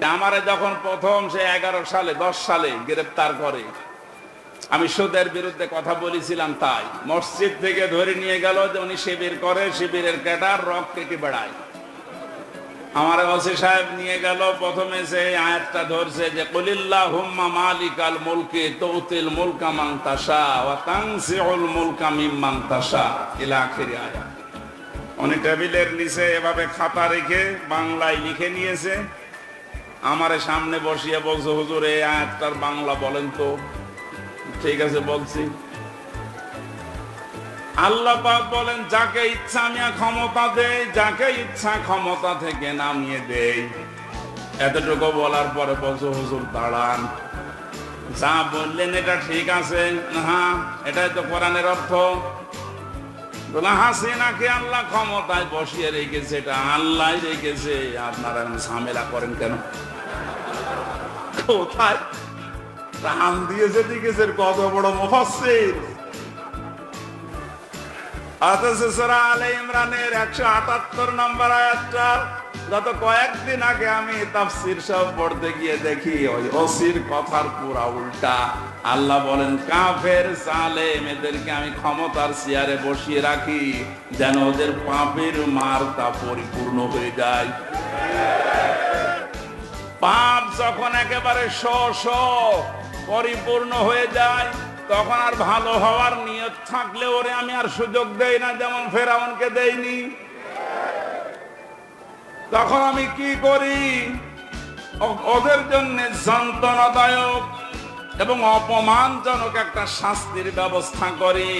আমারে যখন প্রথম সে 11 সালে 10 সালে গ্রেফতার করে, আমি সুদের বিরুদ্ধে কথা বলেছিলাম, তাই মসজিদ থেকে ধরে নিয়ে গেল যে উনি শিবির করে, শিবিরের ক্যাডার, রক কেটে বেড়ায়। আমার ওসি সাহেব নিয়ে গেল, প্রথমে সে আয়াতটা ধরছে যে কুলিল্লাহুম্মা মালিকাল মুলকি তুতিল মুলকা মান তাশা ওয়া তানজিউল মুলকা মিম্মান তাশা ইলা আখিরি আয়াত। উনি টেবিলের নিচে এভাবে খাতা রেখে বাংলায় লিখে নিয়েছে, আমারে সামনে বসিয়ে বলছে, হুজুর এই আয়াতটার বাংলা বলেন তো। ঠিক আছে বলছি। আল্লাহ পাক বলেন, যাকে ইচ্ছা আমি ক্ষমতা দেই, যাকে ইচ্ছা ক্ষমতা থেকে নামিয়ে দেই। এতটুকু বলার পরে বলছো, হুজুর দাঁড়ান, যা বললেন এটা ঠিক আছে, হ্যাঁ এটাই তো কোরআনের অর্থ। হাসিনাকে আল্লাহ ক্ষমতায় বসিয়ে রেখেছে, এটা আল্লাহ রেখেছে, আপনারা ঝামেলা করেন কেন? কোথায় প্রাণ দিয়েছে দিকেছে কত বড় মুফাসসির। সূরা আলে ইমরানের 178 নম্বর আয়াতটা গত কয়েকদিন আগে আমি তাফসীর সব পড়তে গিয়ে দেখি ওই ওসির কথার পুরা উল্টা। আল্লাহ বলেন, কাফের জালেম এদেরকে আমি ক্ষমতার চেয়ারে বসিয়ে রাখি যেন ওদের পাপের মারটা পরিপূর্ণ হয়ে যায়। পাপ যখন একেবারে পরিপূর্ণ হয়ে যায়, তখন আর ভালো হওয়ার নিয়ত থাকলে ওরে আমি আর সুযোগ দেই না, যেমন ফেরাউনকে দেইনি। তখন আমি কি করি? ওদের জন্য যন্ত্রণাদায়ক এবং অপমানজনক একটা শাস্তির ব্যবস্থা করি।